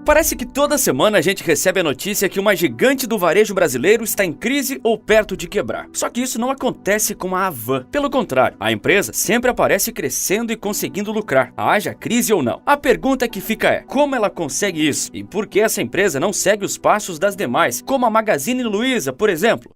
Parece que toda semana a gente recebe a notícia que uma gigante do varejo brasileiro está em crise ou perto de quebrar. Só que isso não acontece com a Havan. Pelo contrário, a empresa sempre aparece crescendo e conseguindo lucrar, haja crise ou não. A pergunta que fica é, como ela consegue isso? E por que essa empresa não segue os passos das demais, como a Magazine Luiza, por exemplo?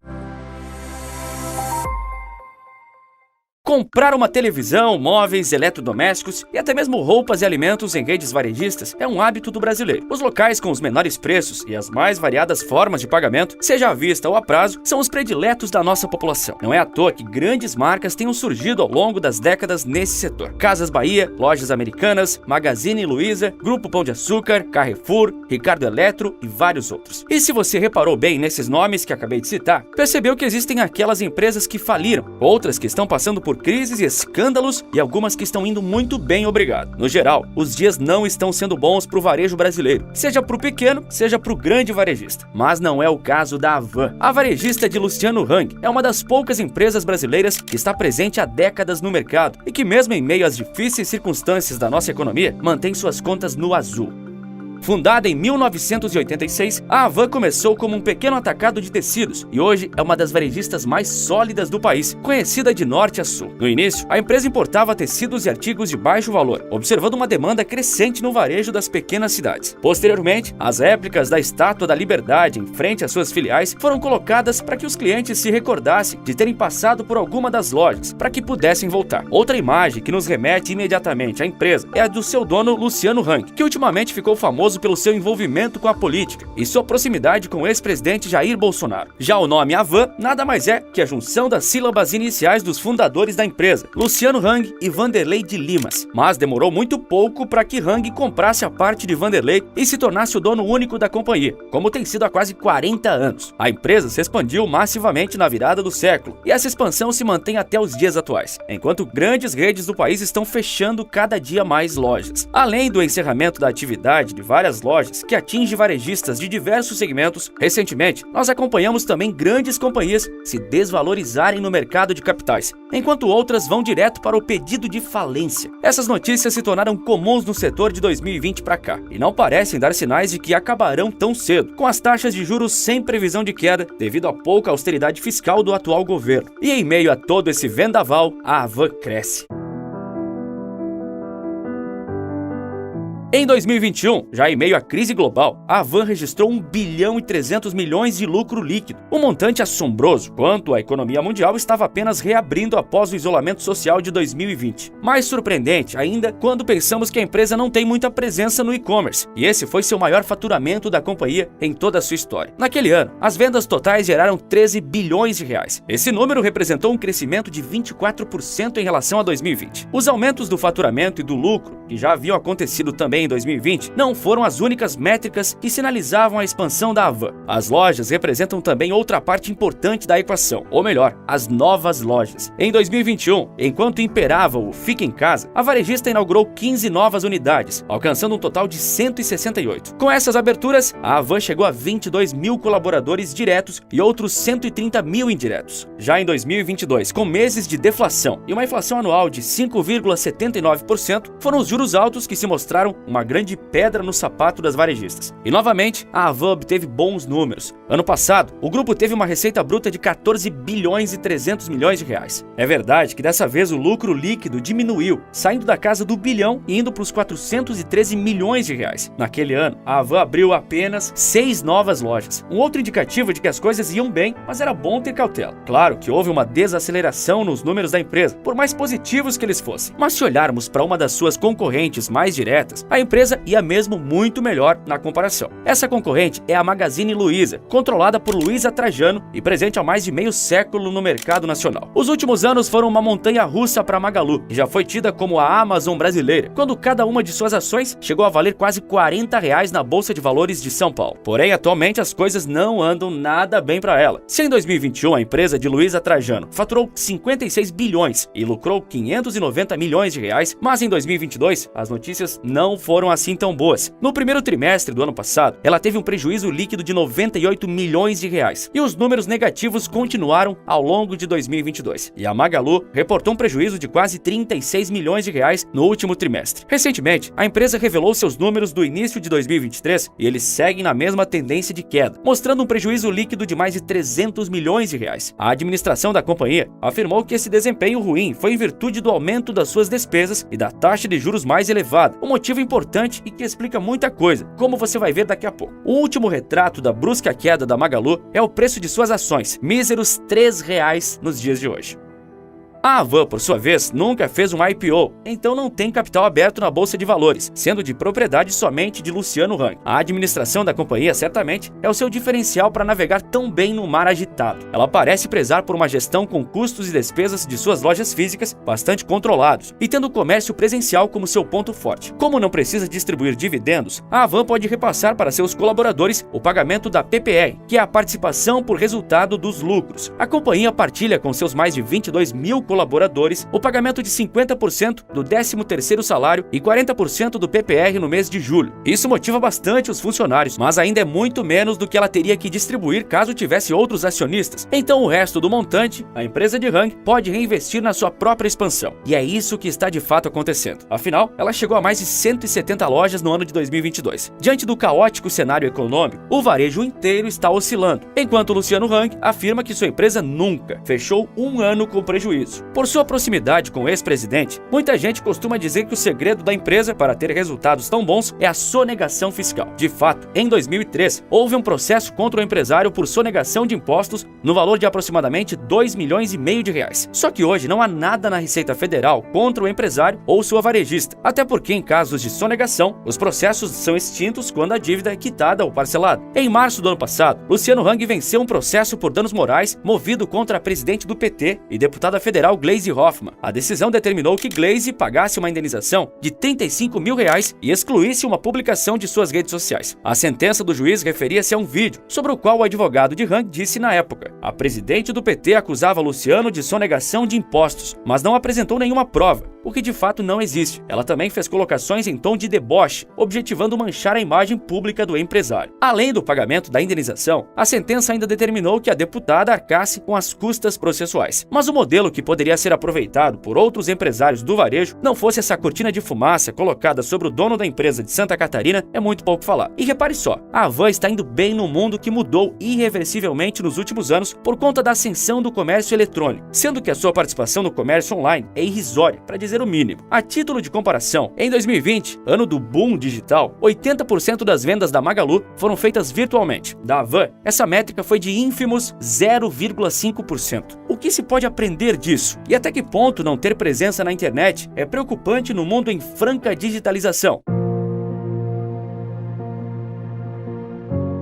Comprar uma televisão, móveis, eletrodomésticos e até mesmo roupas e alimentos em redes varejistas é um hábito do brasileiro. Os locais com os menores preços e as mais variadas formas de pagamento, seja à vista ou a prazo, são os prediletos da nossa população. Não é à toa que grandes marcas tenham surgido ao longo das décadas nesse setor. Casas Bahia, Lojas Americanas, Magazine Luiza, Grupo Pão de Açúcar, Carrefour, Ricardo Eletro e vários outros. E se você reparou bem nesses nomes que acabei de citar, percebeu que existem aquelas empresas que faliram, outras que estão passando por crises e escândalos e algumas que estão indo muito bem, obrigado. No geral, os dias não estão sendo bons para o varejo brasileiro, seja para o pequeno, seja para o grande varejista. Mas não é o caso da Havan. A varejista de Luciano Hang é uma das poucas empresas brasileiras que está presente há décadas no mercado e que mesmo em meio às difíceis circunstâncias da nossa economia, mantém suas contas no azul. Fundada em 1986, a Havan começou como um pequeno atacado de tecidos e hoje é uma das varejistas mais sólidas do país, conhecida de norte a sul. No início, a empresa importava tecidos e artigos de baixo valor, observando uma demanda crescente no varejo das pequenas cidades. Posteriormente, as réplicas da Estátua da Liberdade em frente às suas filiais foram colocadas para que os clientes se recordassem de terem passado por alguma das lojas, para que pudessem voltar. Outra imagem que nos remete imediatamente à empresa é a do seu dono Luciano Hang, que ultimamente ficou famoso pelo seu envolvimento com a política e sua proximidade com o ex-presidente Jair Bolsonaro. Já o nome Havan nada mais é que a junção das sílabas iniciais dos fundadores da empresa, Luciano Hang e Vanderlei de Limas. Mas demorou muito pouco para que Hang comprasse a parte de Vanderlei e se tornasse o dono único da companhia, como tem sido há quase 40 anos. A empresa se expandiu massivamente na virada do século e essa expansão se mantém até os dias atuais, enquanto grandes redes do país estão fechando cada dia mais lojas. Além do encerramento da atividade de várias lojas que atinge varejistas de diversos segmentos, recentemente nós acompanhamos também grandes companhias se desvalorizarem no mercado de capitais, enquanto outras vão direto para o pedido de falência. Essas notícias se tornaram comuns no setor de 2020 para cá e não parecem dar sinais de que acabarão tão cedo, com as taxas de juros sem previsão de queda devido à pouca austeridade fiscal do atual governo. E em meio a todo esse vendaval, a Havan cresce. Em 2021, já em meio à crise global, a Havan registrou 1 bilhão e 300 milhões de lucro líquido, um montante assombroso, quanto a economia mundial estava apenas reabrindo após o isolamento social de 2020. Mais surpreendente ainda quando pensamos que a empresa não tem muita presença no e-commerce, e esse foi seu maior faturamento da companhia em toda a sua história. Naquele ano, as vendas totais geraram 13 bilhões de reais. Esse número representou um crescimento de 24% em relação a 2020. Os aumentos do faturamento e do lucro, que já haviam acontecido também em 2020, não foram as únicas métricas que sinalizavam a expansão da Havan. As lojas representam também outra parte importante da equação, ou melhor, as novas lojas. Em 2021, enquanto imperava o Fique em Casa, a varejista inaugurou 15 novas unidades, alcançando um total de 168. Com essas aberturas, a Havan chegou a 22 mil colaboradores diretos e outros 130 mil indiretos. Já em 2022, com meses de deflação e uma inflação anual de 5,79%, foram os juros altos que se mostraram uma grande pedra no sapato das varejistas. E novamente, a Havan obteve bons números. Ano passado, o grupo teve uma receita bruta de 14 bilhões e 300 milhões de reais. É verdade que dessa vez o lucro líquido diminuiu, saindo da casa do bilhão e indo para os 413 milhões de reais. Naquele ano, a Havan abriu apenas 6 novas lojas. Um outro indicativo de que as coisas iam bem, mas era bom ter cautela. Claro que houve uma desaceleração nos números da empresa, por mais positivos que eles fossem. Mas se olharmos para uma das suas concorrentes mais diretas, a empresa ia mesmo muito melhor na comparação. Essa concorrente é a Magazine Luiza, controlada por Luiza Trajano e presente há mais de meio século no mercado nacional. Os últimos anos foram uma montanha-russa para a Magalu, que já foi tida como a Amazon brasileira, quando cada uma de suas ações chegou a valer quase R$40 na Bolsa de Valores de São Paulo. Porém, atualmente as coisas não andam nada bem para ela. Se em 2021 a empresa de Luiza Trajano faturou 56 bilhões e lucrou 590 milhões de reais, mas em 2022 as notícias não foram assim tão boas. No primeiro trimestre do ano passado, ela teve um prejuízo líquido de 98 milhões de reais. E os números negativos continuaram ao longo de 2022. E a Magalu reportou um prejuízo de quase 36 milhões de reais no último trimestre. Recentemente, a empresa revelou seus números do início de 2023 e eles seguem na mesma tendência de queda, mostrando um prejuízo líquido de mais de 300 milhões de reais. A administração da companhia afirmou que esse desempenho ruim foi em virtude do aumento das suas despesas e da taxa de juros mais elevada, um motivo importante e que explica muita coisa, como você vai ver daqui a pouco. O último retrato da brusca queda da Magalu é o preço de suas ações, míseros R$3 nos dias de hoje. A Havan, por sua vez, nunca fez um IPO, então não tem capital aberto na Bolsa de Valores, sendo de propriedade somente de Luciano Hang. A administração da companhia, certamente, é o seu diferencial para navegar tão bem no mar agitado. Ela parece prezar por uma gestão com custos e despesas de suas lojas físicas bastante controlados e tendo o comércio presencial como seu ponto forte. Como não precisa distribuir dividendos, a Havan pode repassar para seus colaboradores o pagamento da PPR, que é a participação por resultado dos lucros. A companhia partilha com seus mais de 22 mil colaboradores o pagamento de 50% do 13º salário e 40% do PPR no mês de julho. Isso motiva bastante os funcionários, mas ainda é muito menos do que ela teria que distribuir caso tivesse outros acionistas. Então o resto do montante, a empresa de Hang pode reinvestir na sua própria expansão. E é isso que está de fato acontecendo. Afinal, ela chegou a mais de 170 lojas no ano de 2022. Diante do caótico cenário econômico, o varejo inteiro está oscilando, enquanto Luciano Hang afirma que sua empresa nunca fechou um ano com prejuízo. Por sua proximidade com o ex-presidente, muita gente costuma dizer que o segredo da empresa para ter resultados tão bons é a sonegação fiscal. De fato, em 2003, houve um processo contra o empresário por sonegação de impostos no valor de aproximadamente 2,5 milhões de reais. Só que hoje não há nada na Receita Federal contra o empresário ou sua varejista, até porque em casos de sonegação, os processos são extintos quando a dívida é quitada ou parcelada. Em março do ano passado, Luciano Hang venceu um processo por danos morais movido contra a presidente do PT e deputada federal Gleisi Hoffmann. A decisão determinou que Gleisi pagasse uma indenização de R$35 mil e excluísse uma publicação de suas redes sociais. A sentença do juiz referia-se a um vídeo, sobre o qual o advogado de Hang disse na época: a presidente do PT acusava Luciano de sonegação de impostos, mas não apresentou nenhuma prova, o que de fato não existe. Ela também fez colocações em tom de deboche, objetivando manchar a imagem pública do empresário. Além do pagamento da indenização, a sentença ainda determinou que a deputada arcasse com as custas processuais. Mas o modelo que poderia ser aproveitado por outros empresários do varejo não fosse essa cortina de fumaça colocada sobre o dono da empresa de Santa Catarina, é muito pouco falar. E repare só, a Havan está indo bem no mundo que mudou irreversivelmente nos últimos anos por conta da ascensão do comércio eletrônico, sendo que a sua participação no comércio online é irrisória, para dizer o mínimo. A título de comparação, em 2020, ano do boom digital, 80% das vendas da Magalu foram feitas virtualmente. Da Havan, essa métrica foi de ínfimos 0,5%. O que se pode aprender disso? E até que ponto não ter presença na internet é preocupante no mundo em franca digitalização?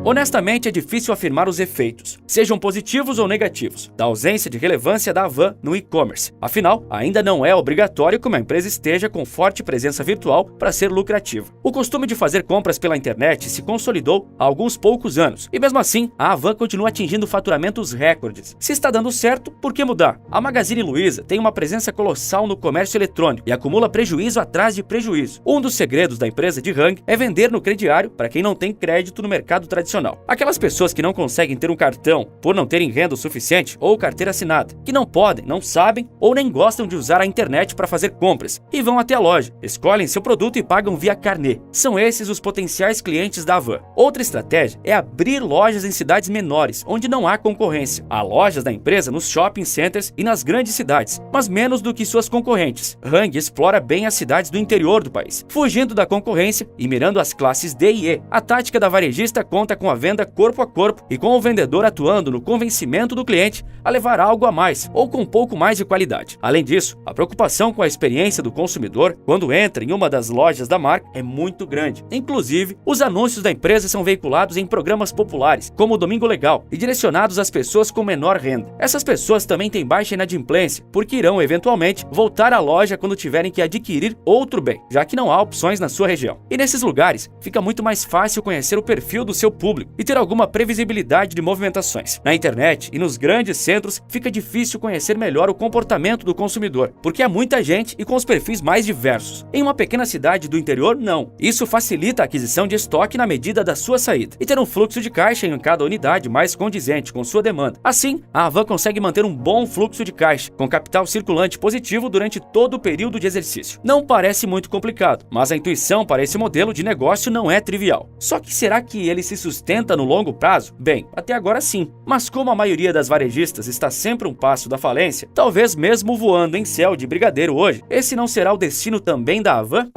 Honestamente, é difícil afirmar os efeitos, sejam positivos ou negativos, da ausência de relevância da Havan no e-commerce. Afinal, ainda não é obrigatório que uma empresa esteja com forte presença virtual para ser lucrativa. O costume de fazer compras pela internet se consolidou há alguns poucos anos, e mesmo assim, a Havan continua atingindo faturamentos recordes. Se está dando certo, por que mudar? A Magazine Luiza tem uma presença colossal no comércio eletrônico e acumula prejuízo atrás de prejuízo. Um dos segredos da empresa de Hang é vender no crediário para quem não tem crédito no mercado tradicional. Aquelas pessoas que não conseguem ter um cartão por não terem renda o suficiente ou carteira assinada, que não podem, não sabem ou nem gostam de usar a internet para fazer compras e vão até a loja, escolhem seu produto e pagam via carnê. São esses os potenciais clientes da Havan. Outra estratégia é abrir lojas em cidades menores, onde não há concorrência. Há lojas da empresa nos shopping centers e nas grandes cidades, mas menos do que suas concorrentes. Hang explora bem as cidades do interior do país, fugindo da concorrência e mirando as classes D e E. A tática da varejista conta com a venda corpo a corpo e com o vendedor atuando no convencimento do cliente a levar algo a mais ou com um pouco mais de qualidade. Além disso, a preocupação com a experiência do consumidor quando entra em uma das lojas da marca é muito grande. Inclusive, os anúncios da empresa são veiculados em programas populares, como o Domingo Legal, e direcionados às pessoas com menor renda. Essas pessoas também têm baixa inadimplência, porque irão eventualmente voltar à loja quando tiverem que adquirir outro bem, já que não há opções na sua região. E nesses lugares, fica muito mais fácil conhecer o perfil do seu público público e ter alguma previsibilidade de movimentações. Na internet e nos grandes centros fica difícil conhecer melhor o comportamento do consumidor, porque há muita gente e com os perfis mais diversos. Em uma pequena cidade do interior, não. Isso facilita a aquisição de estoque na medida da sua saída e ter um fluxo de caixa em cada unidade mais condizente com sua demanda. Assim, a Havan consegue manter um bom fluxo de caixa, com capital circulante positivo durante todo o período de exercício. Não parece muito complicado, mas a intuição para esse modelo de negócio não é trivial. Só que será que ele se sustenta no longo prazo? Bem, até agora sim. Mas como a maioria das varejistas está sempre um passo da falência, talvez mesmo voando em céu de brigadeiro hoje, esse não será o destino também da Havan?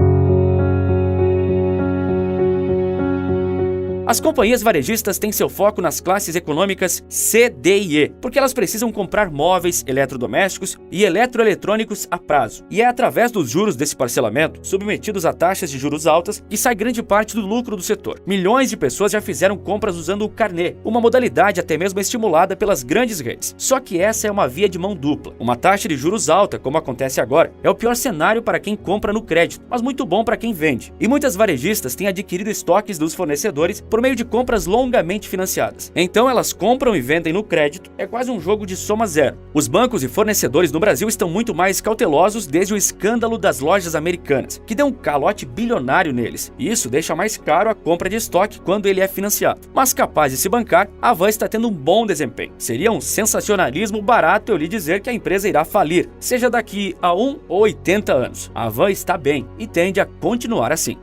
As companhias varejistas têm seu foco nas classes econômicas C, D e E, porque elas precisam comprar móveis, eletrodomésticos e eletroeletrônicos a prazo. E é através dos juros desse parcelamento, submetidos a taxas de juros altas, que sai grande parte do lucro do setor. Milhões de pessoas já fizeram compras usando o carnê, uma modalidade até mesmo estimulada pelas grandes redes. Só que essa é uma via de mão dupla. Uma taxa de juros alta, como acontece agora, é o pior cenário para quem compra no crédito, mas muito bom para quem vende. E muitas varejistas têm adquirido estoques dos fornecedores por meio de compras longamente financiadas. Então elas compram e vendem no crédito, é quase um jogo de soma zero. Os bancos e fornecedores no Brasil estão muito mais cautelosos desde o escândalo das lojas americanas, que deu um calote bilionário neles, e isso deixa mais caro a compra de estoque quando ele é financiado. Mas capaz de se bancar, a Havan está tendo um bom desempenho. Seria um sensacionalismo barato eu lhe dizer que a empresa irá falir, seja daqui a 1 ou 80 anos. A Havan está bem e tende a continuar assim.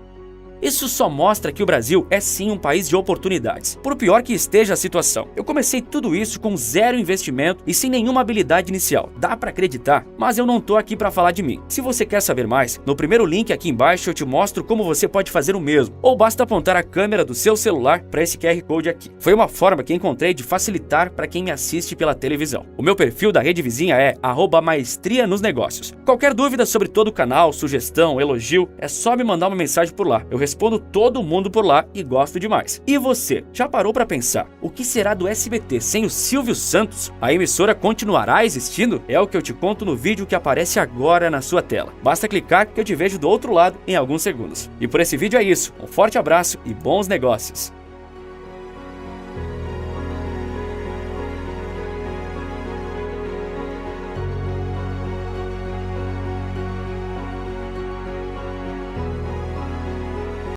Isso só mostra que o Brasil é sim um país de oportunidades, por pior que esteja a situação. Eu comecei tudo isso com zero investimento e sem nenhuma habilidade inicial. Dá pra acreditar? Mas eu não tô aqui pra falar de mim. Se você quer saber mais, no primeiro link aqui embaixo eu te mostro como você pode fazer o mesmo, ou basta apontar a câmera do seu celular para esse QR Code aqui. Foi uma forma que encontrei de facilitar para quem me assiste pela televisão. O meu perfil da Rede Vizinha é @maestria-nos-negócios. Qualquer dúvida sobre todo o canal, sugestão, elogio, é só me mandar uma mensagem por lá. Eu respondo todo mundo por lá e gosto demais. E você, já parou para pensar, o que será do SBT sem o Silvio Santos? A emissora continuará existindo? É o que eu te conto no vídeo que aparece agora na sua tela. Basta clicar que eu te vejo do outro lado em alguns segundos. E por esse vídeo é isso. Um forte abraço e bons negócios!